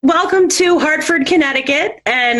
Welcome to Hartford, Connecticut. And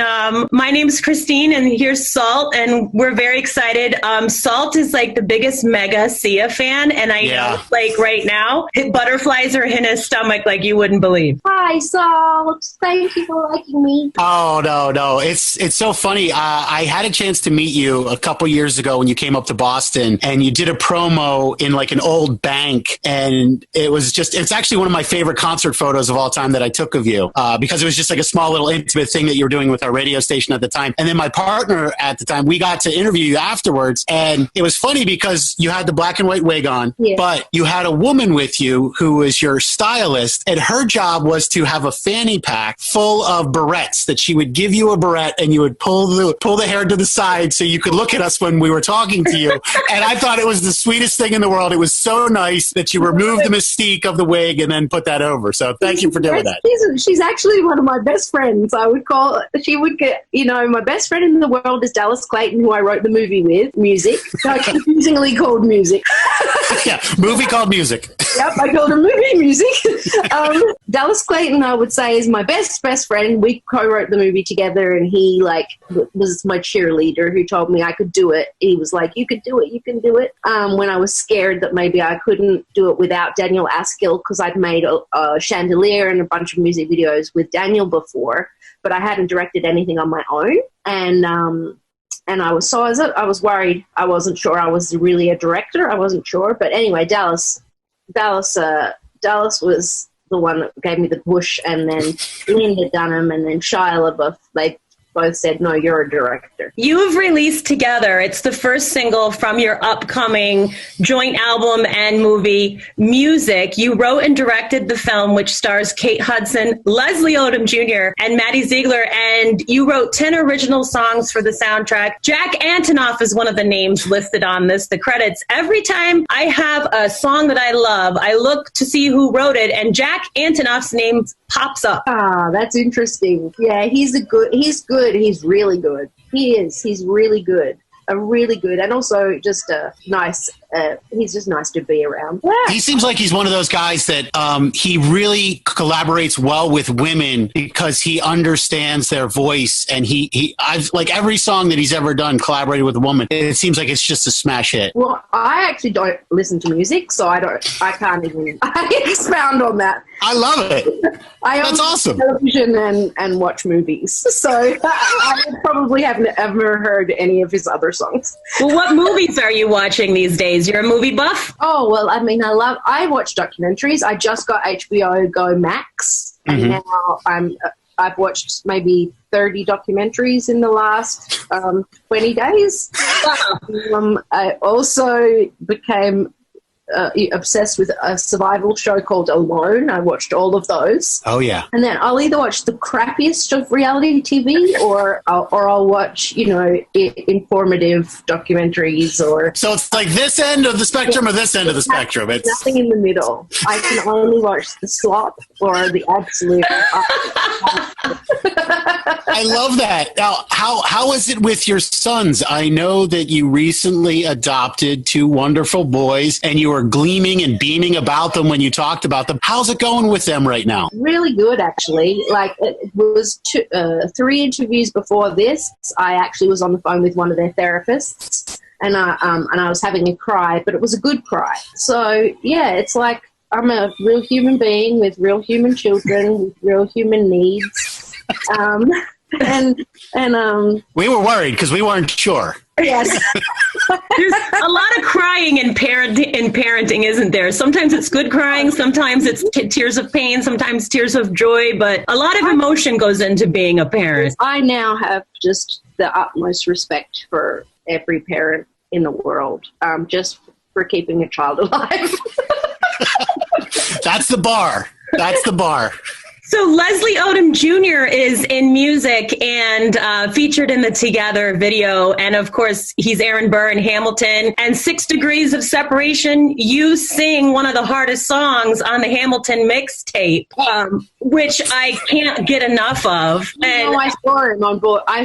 my name is Christine, and here's Salt, and we're very excited. Salt is like the biggest mega Sia fan, and I know, like right now, butterflies are in his stomach like you wouldn't believe. Hi, Salt. Thank you for liking me. Oh, no. It's so funny. I had a chance to meet you a couple years ago when you came up to Boston, and you did a promo in like an old bank, and it's actually one of my favorite concert photos of all time that I took of you. Because it was just like a small little intimate thing that you were doing with our radio station at the time. And then my partner at the time, we got to interview you afterwards. And it was funny because you had the black and white wig on, but you had a woman with you who was your stylist. And her job was to have a fanny pack full of barrettes that she would give you a barrette and you would pull the hair to the side so you could look at us when we were talking to you. And I thought it was the sweetest thing in the world. It was so nice that you removed the mystique of the wig and then put that over. So thank you for doing that. She's actually one of my best friends. My best friend in the world is Dallas Clayton, who I wrote the movie with, Music. Confusingly called Music. Yeah, movie called Music. Yep, I called her movie Music. Dallas Clayton, I would say, is my best friend. We co-wrote the movie together, and he was my cheerleader who told me I could do it. He was like, you could do it, you can do it. When I was scared that maybe I couldn't do it without Daniel Askill, because I'd made a Chandelier and a bunch of music videos with Daniel before, but I hadn't directed anything on my own. And I was worried. I wasn't sure I was really a director. I wasn't sure. But anyway, Dallas was the one that gave me the push, and then Linda Dunham and then Shia LaBeouf, they both said, no, you're a director. You have released together, it's the first single from your upcoming joint album and movie, Music. You wrote and directed the film, which stars Kate Hudson, Leslie Odom Jr., and Maddie Ziegler, and you wrote 10 original songs for the soundtrack. Jack Antonoff is one of the names listed on the credits. Every time I have a song that I love, I look to see who wrote it, and Jack Antonoff's name pops up. Ah, that's interesting. Yeah, he's good. He's really good. He is. He's really good. Really good. And also just nice. He's just nice to be around. Yeah. He seems like he's one of those guys that he really collaborates well with women because he understands their voice. And I've like every song that he's ever done collaborated with a woman. It seems like it's just a smash hit. Well, I actually don't listen to music, so I can't even expound on that. I love it. That's awesome. Television and watch movies, so I probably haven't ever heard any of his other songs. Well, what movies are you watching these days? You're a movie buff? Oh, well, I mean, I watch documentaries. I just got HBO Go Max, and now I've watched maybe 30 documentaries in the last 20 days. I also became obsessed with a survival show called Alone. I watched all of those. Oh yeah. And then I'll either watch the crappiest of reality TV or I'll watch, informative documentaries or. So it's like this end of the spectrum or this end of the spectrum. It's nothing in the middle. I can only watch the slop or the absolute. I love that. Now, how is it with your sons? I know that you recently adopted two wonderful boys, and you were gleaming and beaming about them when you talked about them. How's it going with them right now? Really good, actually. Like, it was 3 interviews before this. I actually was on the phone with one of their therapists, and I was having a cry, but it was a good cry. So yeah, it's like I'm a real human being with real human children with real human needs. We were worried because we weren't sure. Yes. There's a lot of crying in parenting, isn't there? Sometimes it's good crying, sometimes it's tears of pain, sometimes tears of joy, but a lot of emotion goes into being a parent. I now have just the utmost respect for every parent in the world, just for keeping a child alive. That's the bar. That's the bar. So Leslie Odom Jr. is in Music and featured in the Together video. And of course, he's Aaron Burr in Hamilton. And 6 Degrees of Separation, you sing one of the hardest songs on the Hamilton mixtape, which I can't get enough of. I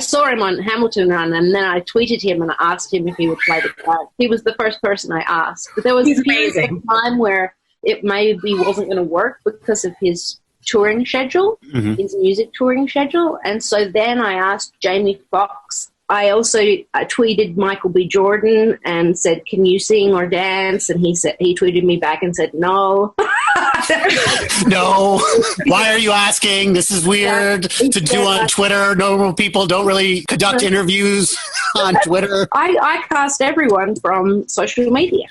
saw him on Hamilton Run, and then I tweeted him and I asked him if he would play the guitar. He was the first person I asked. But there was a period of time where it maybe wasn't going to work because of his touring schedule, his music touring schedule. And so then I asked Jamie Foxx. I also tweeted Michael B. Jordan and said, "Can you sing or dance?" And he tweeted me back and said, "No." No. Why are you asking? This is weird to do on Twitter. Normal people don't really conduct interviews on Twitter. I cast everyone from social media.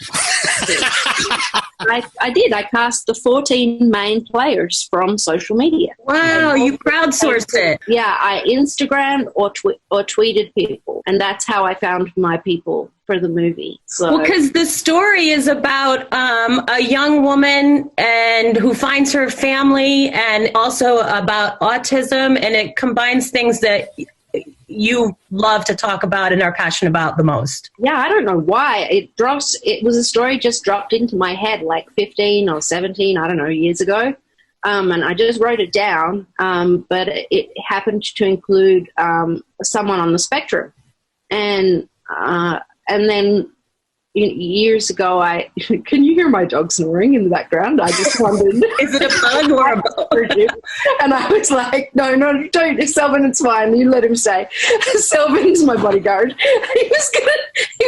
I did. I cast the 14 main players from social media. Wow, you crowdsourced it. Yeah, I Instagrammed or tweeted people, and that's how I found my people for the movie. So, because the story is about a young woman and who finds her family, and also about autism, and it combines things that you love to talk about and are passionate about the most. Yeah, I don't know why. It was a story just dropped into my head like 15 or 17, I don't know, years ago. And I just wrote it down, but it happened to include someone on the spectrum. And then years ago, can you hear my dog snoring in the background? I just wondered. Is it a bug or a bug? And I was like, no, don't, Selvin, it's fine. You let him stay. Selvin's my bodyguard. He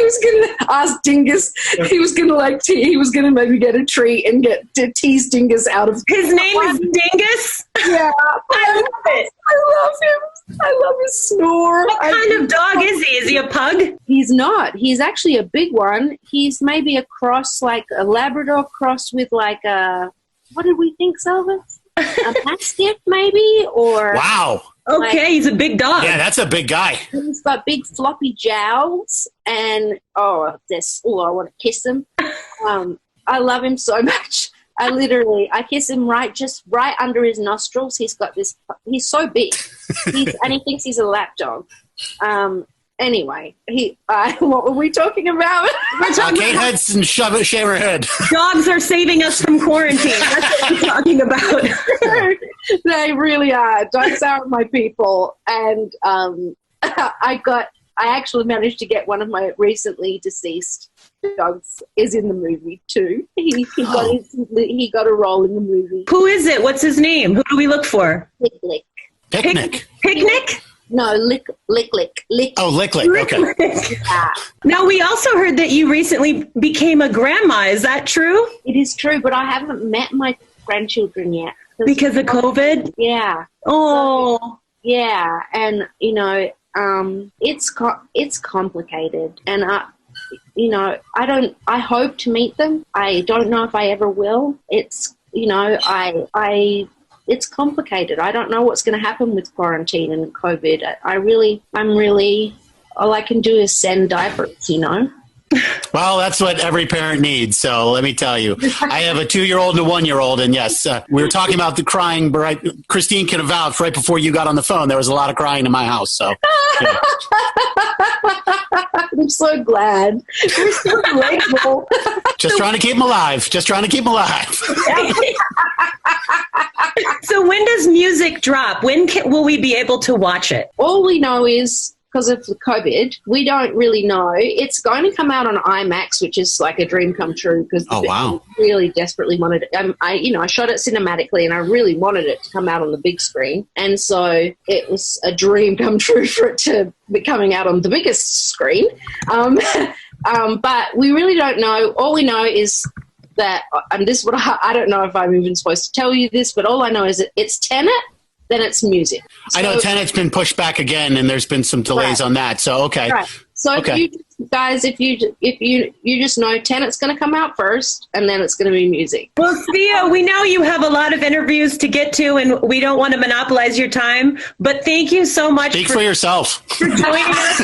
was gonna ask Dingus. He was gonna maybe get a treat and get to tease Dingus out of. His name is Dingus. Yeah, I love it. I love him. I love his snore. What kind of dog is he? Is he a pug? He's not. He's actually a big one. He's maybe a cross, like a Labrador cross with like a, what did we think, Selvin? A Mastiff maybe? Or wow. Okay, he's a big dog. Yeah, that's a big guy. He's got big floppy jowls, and I want to kiss him. I love him so much. I kiss him right under his nostrils. He's so big. And he thinks he's a lap dog. Anyway, what were we talking about? We're talking Kate Hudson, shave her head. Dogs are saving us from quarantine. That's what we're talking about. They really are. Dogs are my people. And I actually managed to get one of my recently deceased dogs is in the movie too. He got a role in the movie. Who is it? What's his name? Who do we look for? Lick. Picnic. Picnic? No, Lick. Oh, Lick. Okay. Yeah. Now, we also heard that you recently became a grandma. Is that true? It is true, but I haven't met my grandchildren yet. Because of COVID? Yeah. Oh. So, yeah, and it's complicated, and I hope to meet them. I don't know if I ever will. It's it's complicated. I don't know what's going to happen with quarantine and COVID. All I can do is send diapers, Well, that's what every parent needs. So let me tell you, I have a 2-year-old and a 1-year-old. And yes, we were talking about the crying, but Christine can vouch right before you got on the phone. There was a lot of crying in my house. So yeah. I'm so glad. We're so grateful. Just trying to keep them alive. So when does music drop? When will we be able to watch it? All we know is, because of the COVID, we don't really know. It's going to come out on IMAX, which is like a dream come true because I really desperately wanted it. I shot it cinematically and I really wanted it to come out on the big screen. And so it was a dream come true for it to be coming out on the biggest screen. But we really don't know. All we know is that, and this is what I don't know if I'm even supposed to tell you this, but all I know is that it's Tenet, then it's music. So, I know Tenet's been pushed back again, and there's been some delays on that. So okay. Right. So if you just know Tenet's going to come out first, and then it's going to be music. Well, Thea, we know you have a lot of interviews to get to, and we don't want to monopolize your time. But thank you so much. Speak for yourself. For joining us.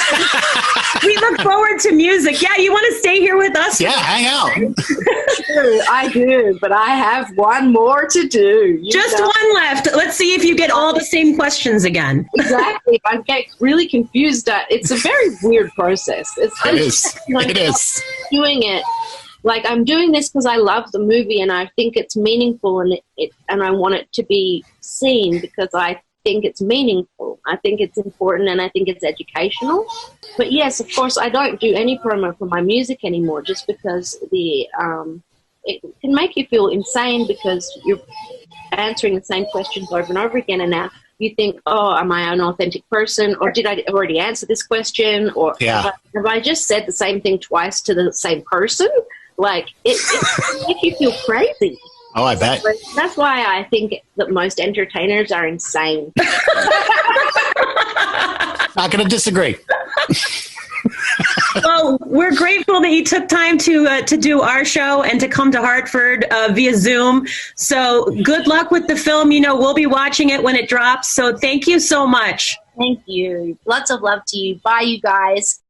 We look forward to music. Yeah, you want to stay here with us? Yeah, hang out. Sure, I do, but I have one more to do. Just one left. Let's see if you get all the same questions again. Exactly. I get really confused. It's a very weird process. It is. Doing it. Like, I'm doing this because I love the movie and I think it's meaningful and I want it to be seen because I think it's meaningful. I think it's important and I think it's educational. But yes, of course, I don't do any promo for my music anymore just because it can make you feel insane because answering the same questions over and over again, and now you think, oh, am I an authentic person, or did I already answer this question, or have I just said the same thing twice to the same person? Like, it makes you feel crazy. Oh, I bet. That's why I think that most entertainers are insane. Not going to disagree. Well, we're grateful that you took time to do our show and to come to Hartford via Zoom. So good luck with the film. You know, we'll be watching it when it drops. So thank you so much. Thank you. Lots of love to you. Bye, you guys.